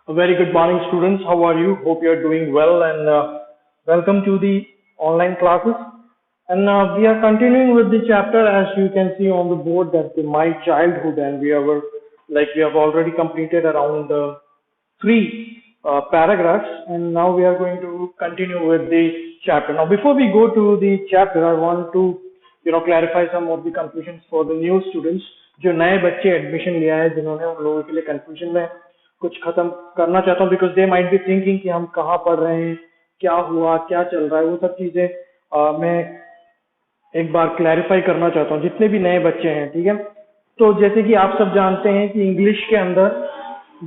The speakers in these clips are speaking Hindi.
A very good morning, students. How are you? Hope you are doing well and welcome to the online classes. And we are continuing with the chapter as you can see on the board that the my childhood, and we have already completed around three paragraphs, and now we are going to continue with the chapter. Now, before we go to the chapter, I want to clarify some of the confusions for the new students. जो नए बच्चे एडमिशन लिया है जिन्होंने उन लोगों के लिए कंफ्यूजन में कुछ खत्म करना चाहता हूँ because they might be thinking कि हम कहाँ पढ़ रहे हैं, क्या हुआ, क्या चल रहा है, वो सब चीजें मैं एक बार क्लैरिफाई करना चाहता हूँ जितने भी नए बच्चे हैं. ठीक है, तो जैसे कि आप सब जानते हैं कि इंग्लिश के अंदर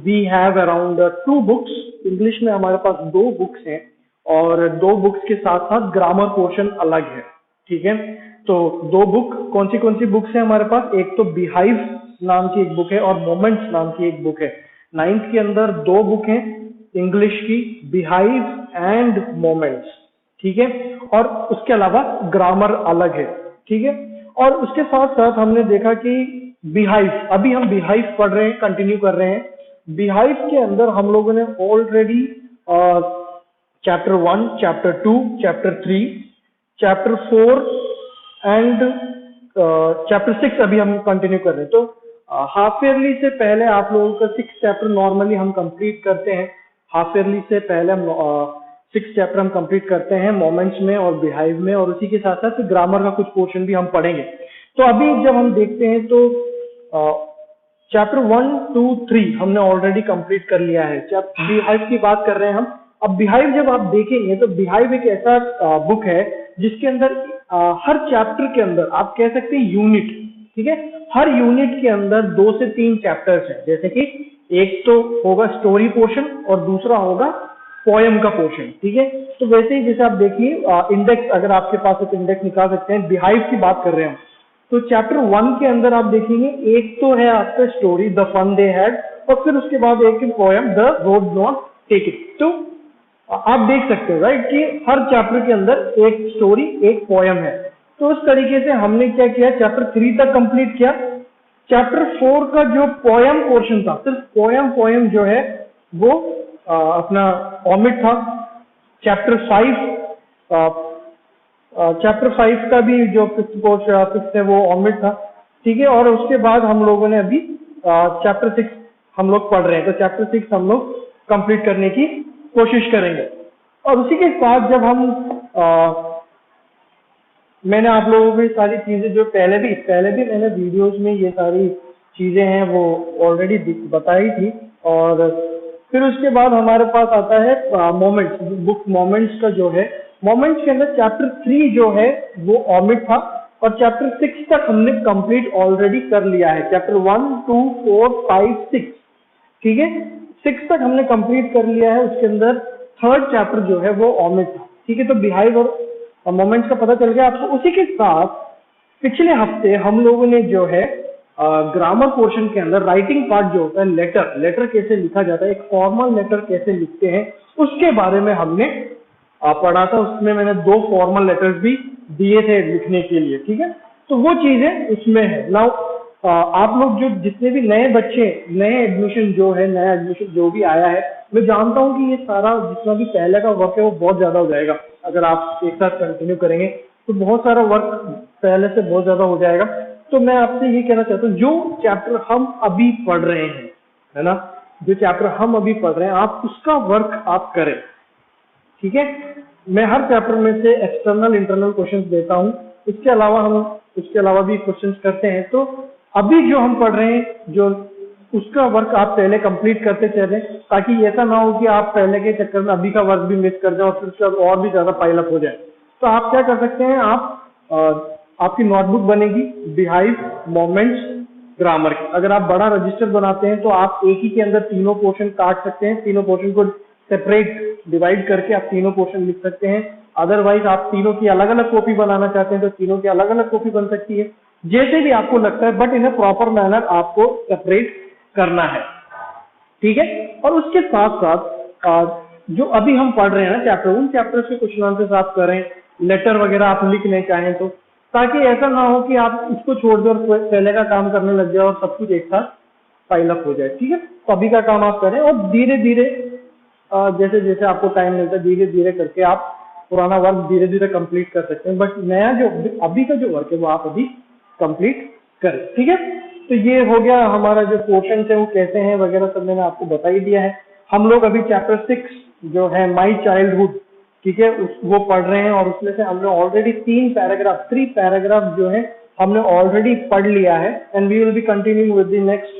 we have around 2 books. English में हमारे पास 2 बुक्स हैं और 2 बुक्स के साथ साथ ग्रामर पोर्शन अलग है. ठीक है, तो 2 बुक कौन सी बुक्स है हमारे पास? एक तो बिहाइव नाम की एक बुक है और मोमेंट्स नाम की एक बुक है. 9th के अंदर 2 बुक हैं इंग्लिश की, बिहाइव एंड मोमेंट्स. ठीक है, और उसके अलावा ग्रामर अलग है. ठीक है, और उसके साथ साथ हमने देखा कि बिहाइव, अभी हम बिहाइव पढ़ रहे हैं, कंटिन्यू कर रहे हैं. बिहाइव के अंदर हम लोगों ने already chapter 1, chapter 2, chapter 3, chapter 4 and chapter 6 अभी हम कंटिन्यू कर रहे हैं. तो हाफ ईयरली से पहले आप लोगों का 6 चैप्टर नॉर्मली हम कंप्लीट करते हैं. हाफ ईयरली से पहले 6 चैप्टर हम कंप्लीट करते हैं मोमेंट्स में और बिहाइव में, और उसी के साथ साथ ग्रामर का कुछ पोर्शन भी हम पढ़ेंगे. तो अभी जब हम देखते हैं तो चैप्टर 1, 2, 3 हमने ऑलरेडी कंप्लीट कर लिया है. जब बिहाइव की बात कर रहे हैं हम, अब बिहाइव जब आप देखेंगे तो बिहाइव एक ऐसा बुक है जिसके अंदर हर चैप्टर के अंदर आप कह सकते हैं यूनिट. ठीक है, हर यूनिट के अंदर 2 से 3 चैप्टर्स हैं. जैसे कि एक तो होगा स्टोरी पोर्शन और दूसरा होगा पोएम का पोर्शन. ठीक है, तो वैसे ही जैसे आप देखिए इंडेक्स, अगर आपके पास एक इंडेक्स निकाल सकते हैं, बिहाइव की बात कर रहे हैं हम, तो चैप्टर 1 के अंदर आप देखेंगे एक तो है आपका story the fun they had, और फिर उसके बाद एक poem the road not taken. तो आप देख सकते हो राइट कि हर चैप्टर के अंदर एक स्टोरी, एक पोएम है. तो उस तरीके से हमने क्या किया, चैप्टर 3 तक कंप्लीट किया. चैप्टर 4 का जो पोएम पोर्शन था, सिर्फ पोएम जो है वो अपना ओमिट था. चैप्टर 5 का भी जो फिफ्थ है वो ओमिट था. ठीक है, और उसके बाद हम लोगों ने अभी चैप्टर 6 हम लोग पढ़ रहे हैं. तो चैप्टर 6 हम लोग कंप्लीट करने की कोशिश करेंगे. और उसी के साथ जब हम मैंने आप लोगों को सारी चीजें जो पहले भी मैंने वीडियोस में ये सारी चीजें हैं वो ऑलरेडी बताई थी. और फिर उसके बाद हमारे पास आता है मोमेंट्स. बुक मोमेंट्स का जो है, मोमेंट्स के अंदर चैप्टर 3 जो है वो ओमिट था और चैप्टर 6 तक हमने कंप्लीट ऑलरेडी कर लिया है. चैप्टर 1, 2, 4, 5, 6. ठीक है, 6 तक हमने कंप्लीट कर लिया है. उसके अंदर 3rd चैप्टर जो है वो ओमिट था. ठीक है, तो बिहाइव और मोमेंट्स का पता चल गया आपको. उसी के साथ पिछले हफ्ते हम लोगों ने जो है ग्रामर पोर्शन के अंदर राइटिंग पार्ट जो होता है, लेटर कैसे लिखा जाता है, एक फॉर्मल लेटर कैसे लिखते हैं, उसके बारे में हमने पढ़ा था. उसमें मैंने 2 फॉर्मल लेटर्स भी दिए थे लिखने के लिए. ठीक है, तो वो चीजें उसमें है. नाउ आप लोग जो जितने भी नए बच्चे, नया एडमिशन जो भी आया है, मैं जानता हूँ कि ये सारा जितना भी पहले का वर्क है वो बहुत ज्यादा हो जाएगा. अगर आप एक साथ कंटिन्यू करेंगे तो बहुत सारा वर्क पहले से बहुत ज्यादा हो जाएगा. तो मैं आपसे ये कहना चाहता हूँ, जो चैप्टर हम अभी पढ़ रहे हैं, है ना, जो चैप्टर हम अभी पढ़ रहे हैं, आप उसका वर्क आप करें. ठीक है, मैं हर चैप्टर में से एक्सटर्नल इंटरनल क्वेश्चंस देता हूँ. इसके अलावा भी क्वेश्चंस करते हैं. तो अभी जो हम पढ़ रहे हैं, जो उसका वर्क आप पहले कंप्लीट करते चलें, ताकि ऐसा ना हो कि आप पहले के चक्कर में अभी का वर्क भी मिस कर जाओ और फिर उसके बाद और भी ज्यादा पाइल अप हो जाए. तो आप क्या कर सकते हैं, आप आपकी नोटबुक बनेगी बिहाइव, मोमेंट्स, ग्रामर की. अगर आप बड़ा रजिस्टर बनाते हैं तो आप एक ही के अंदर तीनों पोर्शन काट सकते हैं. तीनों पोर्शन को सेपरेट डिवाइड करके आप तीनों पोर्शन लिख सकते हैं. अदरवाइज आप तीनों की अलग अलग कॉपी बनाना चाहते हैं तो तीनों की अलग अलग कॉपी बन सकती है, जैसे भी आपको लगता है, but in a proper manner आपको सेपरेट करना है. ठीक है, और उसके साथ साथ जो अभी हम पढ़ रहे हैं ना चैप्टर, उन चैप्टर से कुछ आंसर्स आप करें, लेटर वगैरह आप लिखने चाहें तो, ताकि ऐसा ना हो कि आप इसको छोड़ दो और पहले का काम करने लग जाओ और सब कुछ एक साथ पाइल अप हो जाए. ठीक है, अभी का काम आप करें और धीरे धीरे जैसे जैसे आपको टाइम मिलता है धीरे धीरे करके आप पुराना वर्क धीरे धीरे कंप्लीट कर सकते हैं, बट नया जो अभी का जो वर्क है वो आप अभी कंप्लीट करें, ठीक है। तो ये हो गया हमारा जो पोर्शन है वो कैसे हैं वगैरह सब मैंने आपको बता ही दिया है। हम लोग अभी चैप्टर 6 जो है माई चाइल्डहुड, ठीक है, वो पढ़ रहे हैं और उसमें से हमने ऑलरेडी 3 पैराग्राफ जो है हमने ऑलरेडी पढ़ लिया है and we will be continuing with the next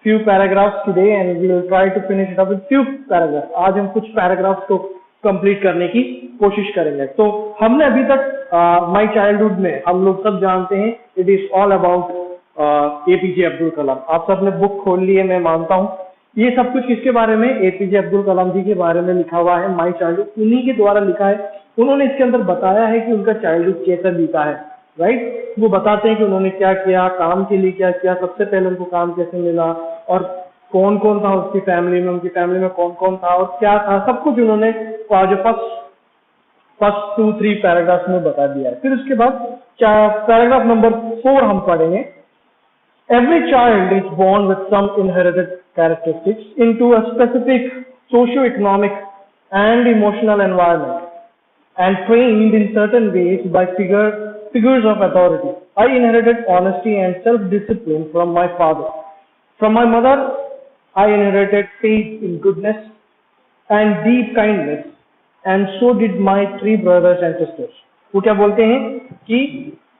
few paragraphs today and we will try to finish it up with few paragraphs। आज हम कुछ पैराग्राफ्स को कंप्लीट करने की कोशिश करेंगे। तो हमने अभी तक माय चाइल्डहुड में हम लोग सब जानते हैं it is all about APJ Abdul Kalam. आप सबने बुक खोल ली है मैं मानता हूँ। ये सब कुछ किसके बारे में, एपीजे अब्दुल कलाम जी के बारे में लिखा हुआ है, माय चाइल्डहुड उन्हीं के द्वारा लिखा है। उन्होंने इसके अंदर बताया है कि उनका चाइल्डहुड कैसा बीता है, राइट। वो बताते हैं कि उन्होंने क्या किया, काम के लिए क्या किया, सबसे पहले उनको काम कैसे मिला और कौन कौन था उसकी फैमिली में, उनकी फैमिली में कौन कौन था और क्या था, सब कुछ उन्होंने जो फर्स्ट 2-3 पैराग्राफ में बता दिया है। फिर उसके बाद पैराग्राफ नंबर 4 हम पढ़ेंगे। Every child is born with some inherited characteristics into a specific socio-economic and emotional environment and trained in certain ways by figures of authority. I inherited honesty and self-discipline from my father. From my mother, I inherited faith in goodness and deep kindness, and so did my 3 brothers and sisters. वो क्या बोलते हैं कि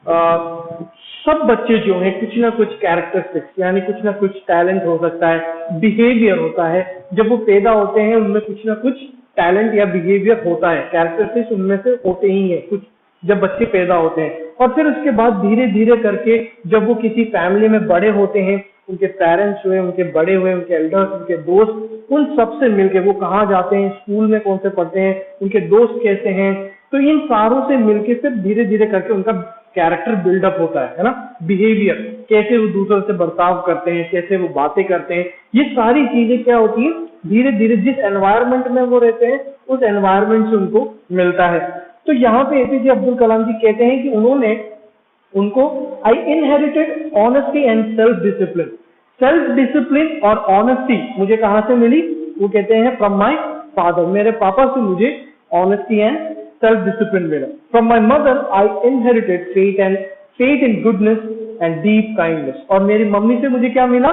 सब बच्चे जो हैं कुछ ना कुछ कैरेक्टरिस्टिक्स यानी कुछ ना कुछ टैलेंट हो सकता है, बिहेवियर होता है। जब वो पैदा होते हैं उनमें कुछ ना कुछ टैलेंट या बिहेवियर होता है, कैरेक्टरिस्टिक्स उनमें से होते ही है कुछ जब बच्चे पैदा होते हैं। और फिर उसके बाद धीरे धीरे करके जब वो किसी फैमिली में बड़े होते हैं, उनके पेरेंट्स हुए, उनके बड़े हुए, उनके एल्डर्स, उनके दोस्त, उन सबसे मिलके वो कहाँ जाते हैं, स्कूल में कौन से पढ़ते हैं, उनके दोस्त कैसे हैं, तो इन सारों से मिलके फिर धीरे धीरे करके उनका कैरेक्टर बिल्डअप होता है ना। बिहेवियर, कैसे वो दूसरों से बर्ताव करते हैं, कैसे वो बातें करते हैं, ये सारी चीजें क्या होती है धीरे धीरे जिस एनवायरनमेंट में वो रहते हैं उस एनवायरनमेंट से उनको मिलता है। तो यहाँ पे एपीजे अब्दुल कलाम जी कहते हैं कि उनको आई inherited honesty and self discipline. Self discipline और ऑनेस्टी मुझे कहाँ से मिली, वो कहते हैं फ्रॉम माय फादर, मेरे पापा से मुझे ऑनेस्टी एंड सेल्फ डिसिप्लिन मिला। From my mother I inherited faith in goodness and deep kindness. और मेरी मम्मी से मुझे क्या मिला,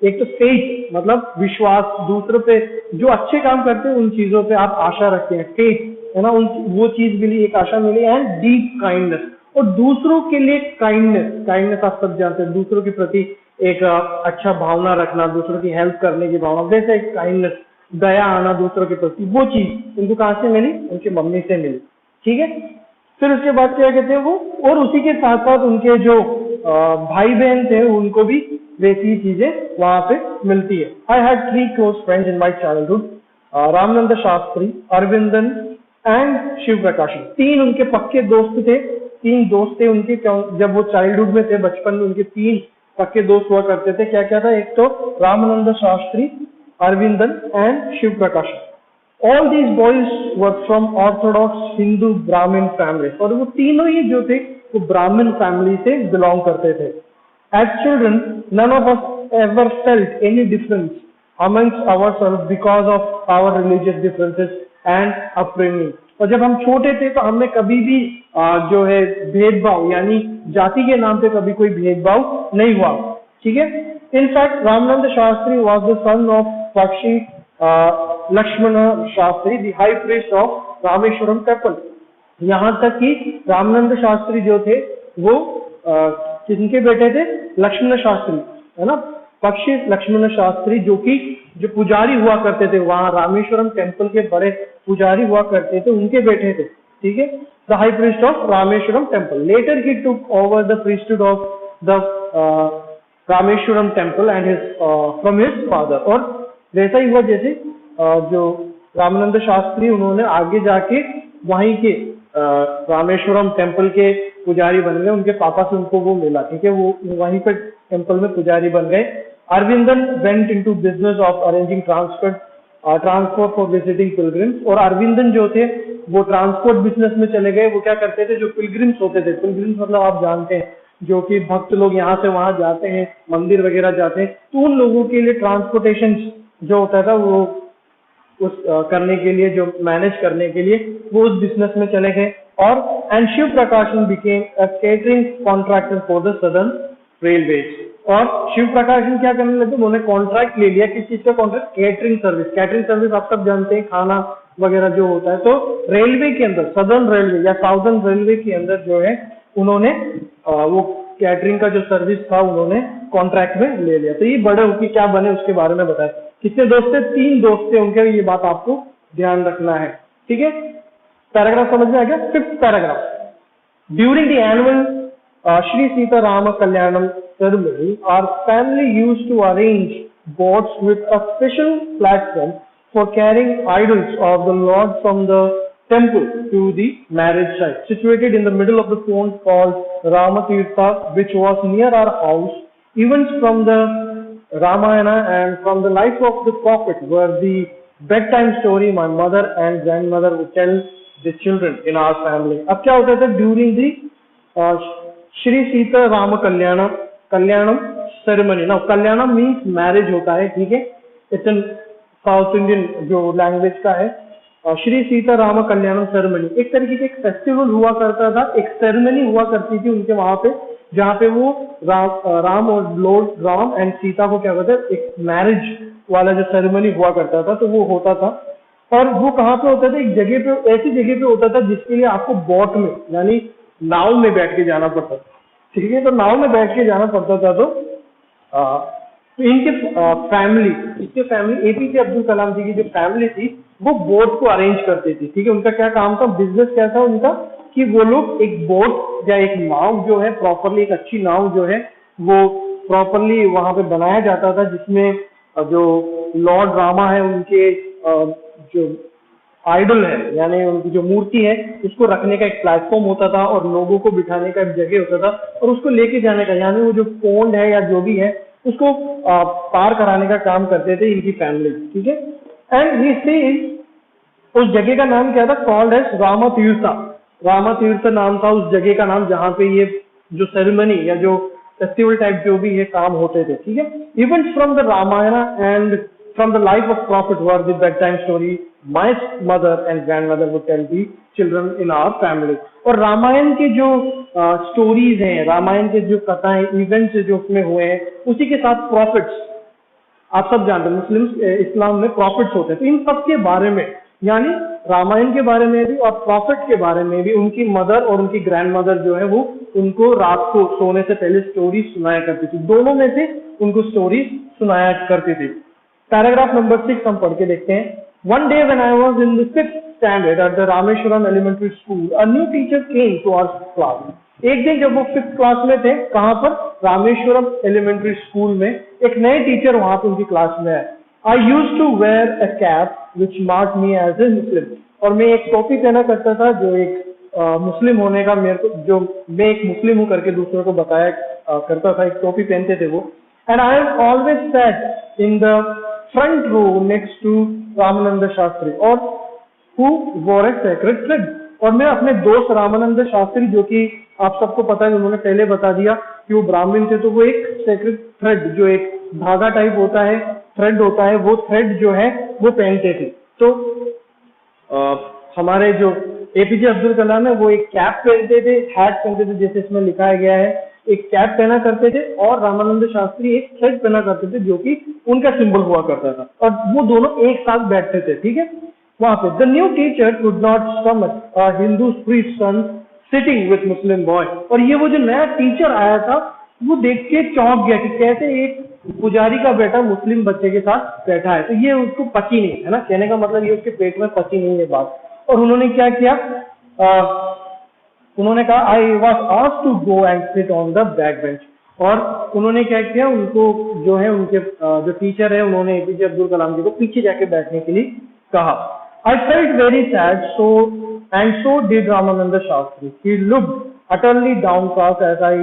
एक तो फेथ मतलब विश्वास, दूसरों पे जो अच्छे काम करते हैं उन चीजों पे आप आशा रखते हैं, फेथ है ना, उन वो चीज मिली, एक आशा मिली, एंड डीप काइंडनेस और दूसरों के लिए काइंडनेस आप सब जानते हैं, दूसरों के प्रति एक अच्छा भावना रखना, दूसरों की हेल्प करने की भावना, जैसे एक काइंडनेस, दया आना दूसरों के प्रति, वो चीज उनको कहाँ से मिली, उनकी मम्मी से मिली, ठीक है। फिर उसके बाद क्या कहते हैं वो, और उसी के साथ साथ उनके जो भाई बहन थे उनको भी वैसी चीजें वहां पे मिलती है। I had 3 close friends in my childhood, Ramanand Shastri, Aravindan and Shiv Prakashan. 3 उनके पक्के दोस्त थे, 3 दोस्त थे उनके, जब वो चाइल्डहुड में थे, बचपन में उनके 3 पक्के दोस्त हुआ करते थे। क्या क्या था, एक तो रामानंद शास्त्री, अरविंदन एंड शिव प्रकाशन। All these boys were from orthodox Hindu Brahmin families, और वो तीनों ही जो थे वो ब्राह्मण फैमिली से बिलोंग करते थे। As children, none of us ever felt any difference amongst ourselves because of our religious differences and upbringing। और जब हम छोटे थे तो हमने कभी भी जो है भेदभाव यानी जाति के नाम पे कभी कोई भेदभाव नहीं हुआ, ठीक है। In fact Ramanand Shastri was the son of Pakshi Lakshman Shastri, the high priest of Rameswaram temple. यहाँ तक कि रामानंद शास्त्री जो थे वो किनके बेटे थे, लक्ष्मण शास्त्री, है ना, पक्षी लक्ष्मण शास्त्री जो पुजारी हुआ करते थे वहां रामेश्वरम टेम्पल के बड़े पुजारी हुआ करते थे, उनके बेटे थे, ठीक है, the high priest of Rameswaram temple. Later he took over the priesthood of the Rameswaram temple and from his father. और वैसा ही हुआ जैसे जो रामानंद शास्त्री उन्होंने आगे जाके वहीं के रामेश्वरम टेम्पल के पुजारी बन गए, उनके पापा से उनको वो मिला, ठीक है, वो वहीं पर टेम्पल में पुजारी बन गए। Aravindan went into business of arranging transport for visiting pilgrims. और अरविंदन जो थे वो ट्रांसपोर्ट बिजनेस में चले गए। वो क्या करते थे, जो पिलग्रिम्स होते थे, पिलग्रिम्स मतलब आप जानते हैं जो कि भक्त लोग यहाँ से वहां जाते हैं, मंदिर वगैरह जाते हैं, तो उन लोगों के लिए ट्रांसपोर्टेशन जो होता था वो उस करने के लिए, जो मैनेज करने के लिए वो उस बिजनेस में चले गए। और एंड शिव प्रकाशन became a catering contractor for the southern railways. और शिव प्रकाशन क्या करने लगे, उन्होंने कॉन्ट्रैक्ट ले लिया, किस चीज का contract, catering service. Catering service आप सब जानते हैं, खाना वगैरह जो होता है। तो रेलवे के अंदर, सदर्न रेलवे या साउदर्न रेलवे के अंदर जो है उन्होंने वो कैटरिंग का जो सर्विस था उन्होंने कॉन्ट्रैक्ट में ले लिया। तो ये बड़े होकर क्या बने उसके बारे में बताए। कितने दोस्त थे, 3 दोस्त थे उनके, ये बात आपको ध्यान रखना है, ठीक है। पैराग्राफ समझ में आ गया। 5th paragraph, during the annual Shri Sita Rama Kalyanam ceremony, our family used to arrange boats with a special platform for carrying idols of the Lord from the temple to the marriage site, situated in the middle of the pond called Ramatirtha, which was near our house. Events from the Ramayana and from the life of the prophet were the bedtime story my mother and grandmother would tell the children in our family. अब क्या होता था, during the Shri Sita Ram Kalyanam ceremony. ना कल्याणम मीन्स मैरिज होता है, ठीक है। इट्स इन साउथ इंडियन जो लैंग्वेज का है। श्री सीता राम कल्याणम सेरेमनी एक तरीके का एक फेस्टिवल हुआ करता था, एक सेरेमनी हुआ करती थी उनके वहां पे, जहाँ पे वो राम और लॉर्ड राम एंड सीता को क्या कहते हैं, एक मैरिज वाला जो सेरेमनी हुआ करता था, तो वो होता था। और वो कहाँ पे होता था, एक जगह पे, ऐसी जगह पे होता था जिसके लिए आपको बोट में यानी नाव में बैठ के जाना पड़ता था, ठीक है। तो नाव में बैठ के जाना पड़ता था। तो इनके फैमिली एपीजे अब्दुल कलाम जी की जो फैमिली थी वो बोट को अरेंज करती थी, ठीक है। उनका क्या काम था, बिजनेस क्या था उनका, कि वो लोग एक बोट या एक नाव जो है प्रॉपरली, एक अच्छी नाव जो है वो प्रॉपरली वहां पे बनाया जाता था, जिसमें जो लॉर्ड रामा है उनके जो आइडल है यानी उनकी जो मूर्ति है उसको रखने का एक प्लेटफॉर्म होता था और लोगों को बिठाने का एक जगह होता था और उसको लेके जाने का, यानी वो जो पोंड है या जो भी है उसको पार कराने का काम करते थे इनकी फैमिली, ठीक है। एंड ही सेज उस जगह का नाम क्या था, कॉल्ड एज रामा तीर्था। रामा तीर्थ नाम था उस जगह का नाम जहाँ पे ये जो सेरेमनी या जो फेस्टिवल टाइप जो भी ये काम होते थे, ठीक है। Events from the Ramayana and from the life of prophet were the bed time story my mother and grandmother would tell the children in our family। और रामायण के जो स्टोरीज हैं, रामायण के जो कथाएं, इवेंट्स जो उसमें हुए हैं, उसी के साथ प्रॉफिट्स, आप सब जानते हैं मुस्लिम इस्लाम में प्रॉफिट्स होते हैं, तो इन सब के बारे में यानी रामायण के बारे में भी और प्रॉफिट के बारे में भी उनकी मदर और उनकी ग्रैंड मदर जो है वो उनको रात को सोने से पहले स्टोरी सुनाया करती थी। दोनों में से उनको स्टोरी सुनाया करती थी। पैराग्राफ नंबर 6 हम पढ़ के देखते हैं। One day when I was in the 5th standard at the Rameshwaram Elementary School, a new teacher came to our class. एक दिन जब वो 5th क्लास में थे, कहाँ पर, रामेश्वरम एलिमेंट्री स्कूल में, एक नए टीचर वहां पे उनकी क्लास में आए। I used to wear a cap which marked me as a Muslim। और मैं एक टोपी पहना करता था जो एक मुस्लिम होने का मेरे को, जो मैं एक मुस्लिम हूँ करके दूसरों को बताया करता था, एक टोपी पहनते थे वो। And I have always sat in the front row next to Ramanand Shastri और who wore a sacred thread। और मैं अपने दोस्त रामानंद शास्त्री, जो कि आप सबको पता है, उन्होंने पहले बता दिया कि वो ब्राह्मण थे, तो वो एक सेक्रेड थ्रेड जो एक धागा टाइप होता है, थ्रेड होता है, वो थ्रेड जो है वो पहनते थे। तो हमारे जो एपीजे अब्दुल कलाम है वो एक कैप पहनते थे, हैट पहनते थे, जैसे इसमें लिखाया गया है, एक कैप पहना करते थे, और रामानंद शास्त्री एक थ्रेड पहना करते थे जो कि उनका सिंबल हुआ करता था, और वो दोनों एक साथ बैठते थे, ठीक है। वहां पे the new teacher could not stomach a Hindu priest son sitting with Muslim boy. और ये वो जो नया टीचर आया था वो देख के चौंक गया कि कैसे एक पुजारी का बेटा मुस्लिम बच्चे के साथ बैठा है, तो ये उसको पची नहीं है ना, कहने का मतलब ये उसके पेट में पची नहीं है बात। और उन्होंने क्या किया, उन्होंने कहा I was asked to go and sit on the back bench. और उन्होंने क्या किया, उनको जो है उनके जो टीचर है उन्होंने एपीजे अब्दुल कलाम जी को पीछे जाके बैठने के लिए कहा। I felt very sad, so did Ramananda Shastri. He looked utterly downcast as I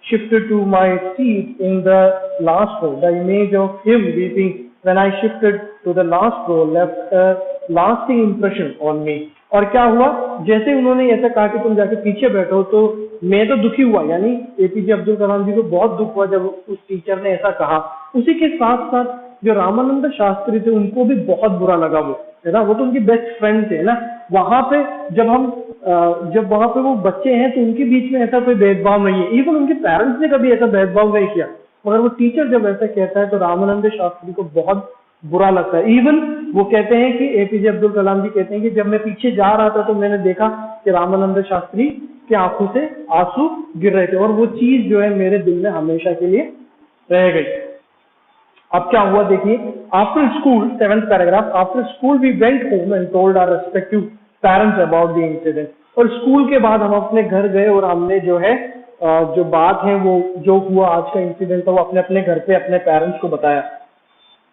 shifted to my seat in the last row. The image of him weeping when I shifted to the last row left a lasting impression on me। और क्या हुआ, जैसे उन्होंने ऐसा कहा कि तुम जाके पीछे बैठो, तो मैं तो दुखी हुआ, यानी एपीजे अब्दुल कलाम जी को बहुत दुख हुआ जब उस टीचर ने ऐसा कहा। उसी के साथ साथ जो रामानंद शास्त्री थे उनको भी बहुत बुरा लगा वो, है ना, वो तो उनके बेस्ट फ्रेंड थे ना। वहां पे जब वहां पे वो बच्चे हैं तो उनके बीच में ऐसा कोई भेदभाव नहीं है, इवन उनके पेरेंट्स ने कभी ऐसा भेदभाव नहीं किया, मगर वो टीचर जब ऐसा कहता है तो रामानंद शास्त्री को बहुत बुरा लगता है। इवन वो कहते हैं कि एपीजे अब्दुल कलाम जी कहते हैं कि जब मैं पीछे जा रहा था तो मैंने देखा कि रामानंद शास्त्री की आंखों से आंसू गिर रहे थे, और वो चीज जो है मेरे दिल में हमेशा के लिए रह गई। अब क्या हुआ देखिए, after school, 7th paragraph, after school we went home and told our respective parents about the incident. और स्कूल के बाद हम अपने घर गए और हमने जो है जो बात है वो जो हुआ आज का इंसिडेंट था वो अपने अपने घर पे अपने पेरेंट्स को बताया।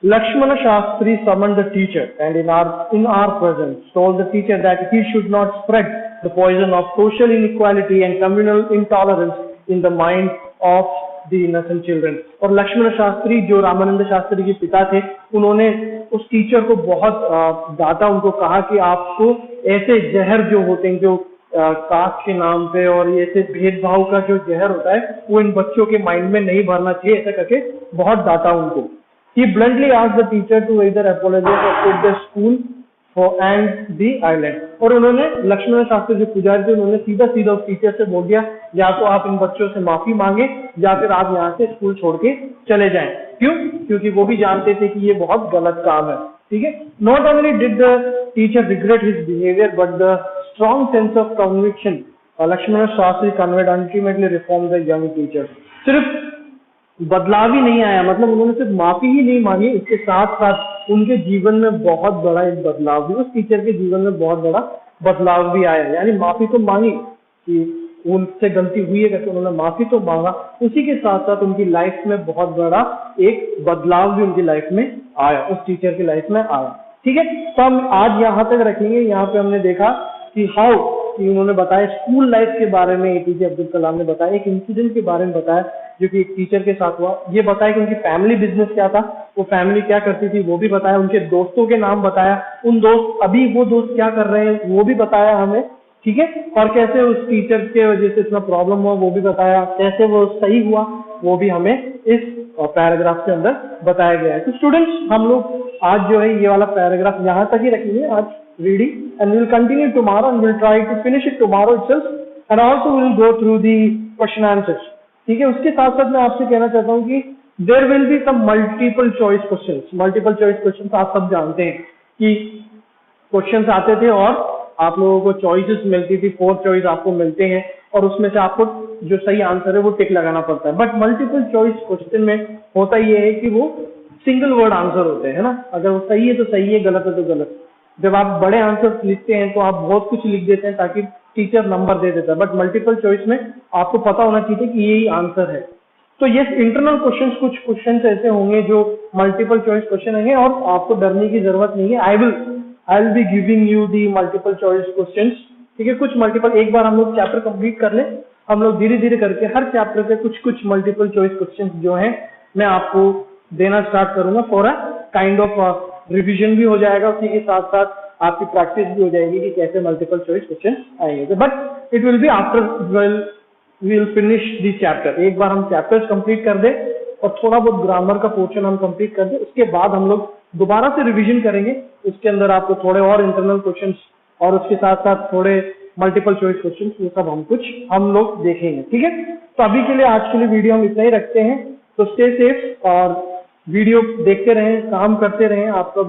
Lakshmana Shastri summoned the teacher and in our presence told the teacher that he should not spread the poison of social inequality and communal intolerance in the mind of the innocent children। और लक्ष्मण शास्त्री जो रामानंद शास्त्री के पिता थे, उन्होंने उस टीचर को बहुत डांटा, उनको कहा कि आपको ऐसे जहर जो होते हैं, जो कास्ट के नाम पे और ये ऐसे भेदभाव का जो जहर होता है वो इन बच्चों के माइंड में नहीं भरना चाहिए, ऐसा करके बहुत डांटा उनको। He bluntly asked the teacher to either apologize or quit the school and the island। और उन्होंने लक्ष्मण शास्त्री जो पुजारी थे उन्होंने सीधा सीधा उस टीचर से बोल दिया, या तो आप इन बच्चों से माफी मांगे या फिर आप यहाँ से स्कूल छोड़ के चले जाएं। क्यों? क्योंकि वो भी जानते थे कि ये बहुत गलत काम है, ठीक है। Not only did the teacher regret his behaviour but the strong sense of conviction Lakshman Shastri conveyed ultimately reform the young teacher. सिर्फ बदलाव ही नहीं आया, मतलब उन्होंने सिर्फ माफी ही नहीं मांगी, इसके साथ साथ उनके जीवन में बहुत बड़ा एक बदलाव भी, उस टीचर के जीवन में बहुत बड़ा बदलाव भी आया। यानी माफी तो मांगी कि उनसे गलती हुई है करके उन्होंने माफी तो मांगा, उसी के साथ साथ उनकी लाइफ में बहुत बड़ा एक बदलाव भी उनकी लाइफ में आया, उस टीचर की लाइफ में आया, ठीक है। तो हम आज यहाँ तक रखेंगे। यहाँ पे हमने देखा कि कि उन्होंने बताया स्कूल लाइफ के बारे में, एपीजे अब्दुल कलाम ने बताया, एक इंसिडेंट के बारे में बताया जो कि एक टीचर के साथ हुआ, ये बताया कि उनकी फैमिली बिजनेस क्या था, वो फैमिली क्या करती थी वो भी बताया, उनके दोस्तों के नाम बताया, उन दोस्त अभी वो दोस्त क्या कर रहे हैं वो भी बताया हमें, ठीक है, और कैसे उस टीचर के वजह से इतना प्रॉब्लम हुआ वो भी बताया, कैसे वो सही हुआ वो भी हमें इस पैराग्राफ के अंदर बताया गया है। तो स्टूडेंट्स, हम लोग आज जो है ये वाला पैराग्राफ यहाँ तक ही रखेंगे आज reading, and we will continue tomorrow and we will try to finish it tomorrow itself, and also we will go through the question answers, ठीक है। उसके साथ साथ मैं आपसे कहना चाहता हूँ कि there will be some multiple choice questions। multiple choice questions आप सब जानते हैं कि क्वेश्चंस आते थे और आप लोगों को चॉइसेस मिलती थी, 4 चॉइस आपको मिलते हैं और उसमें से आपको जो सही आंसर है वो टिक लगाना पड़ता है। बट मल्टीपल चॉइस क्वेश्चन में होता ये है कि वो सिंगल वर्ड आंसर होते हैं, है ना, अगर वो सही है तो सही है, गलत है तो गलत। जब आप बड़े आंसर लिखते हैं तो आप बहुत कुछ लिख देते हैं ताकि टीचर नंबर दे देता है, बट मल्टीपल चॉइस में आपको पता होना चाहिए कि यही आंसर है। तो ये इंटरनल क्वेश्चंस, कुछ क्वेश्चंस ऐसे होंगे जो मल्टीपल चॉइस क्वेश्चन होंगे और आपको डरने की जरूरत नहीं है। I will be giving you the multiple choice questions, ठीक है। कुछ मल्टीपल, एक बार हम लोग चैप्टर कंप्लीट कर ले, हम लोग धीरे धीरे करके हर चैप्टर के कुछ कुछ मल्टीपल चॉइस क्वेश्चंस जो हैं मैं आपको देना स्टार्ट करूंगा, for a kind of revision भी हो जाएगा, उसी के साथ साथ आपकी प्रैक्टिस भी हो जाएगी कि कैसे मल्टीपल चॉइस क्वेश्चन आएंगे। But it will be after we will finish the chapter. एक बार हम चैप्टर्स कंप्लीट कर दे और थोड़ा बहुत ग्रामर का पोर्शन हम कंप्लीट कर दे, उसके बाद हम लोग दोबारा से रिवीजन करेंगे। उसके अंदर आपको थोड़े और इंटरनल क्वेश्चन और उसके साथ साथ थोड़े मल्टीपल चॉइस क्वेश्चन, ये सब हम लोग देखेंगे, ठीक है। तो अभी के लिए, आज के लिए वीडियो हम इतना ही रखते हैं। तो स्टे सेफ और वीडियो देखते रहें, काम करते रहें। आपका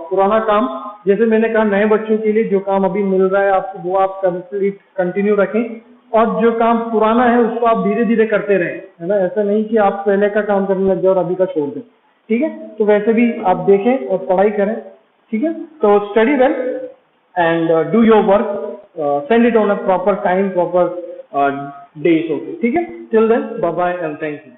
पुराना काम, जैसे मैंने कहा, नए बच्चों के लिए जो काम अभी मिल रहा है आपको वो आप कंटिन्यू रखें, और जो काम पुराना है उसको आप धीरे धीरे करते रहें, है ना। ऐसा नहीं कि आप पहले का काम करने लग जाओ और अभी का छोड़ दें, ठीक है। तो वैसे भी आप देखें और पढ़ाई करें, ठीक है। तो study well and do your work, send it on a proper time, proper days, okay, ठीक है। Till then, bye bye and thank you.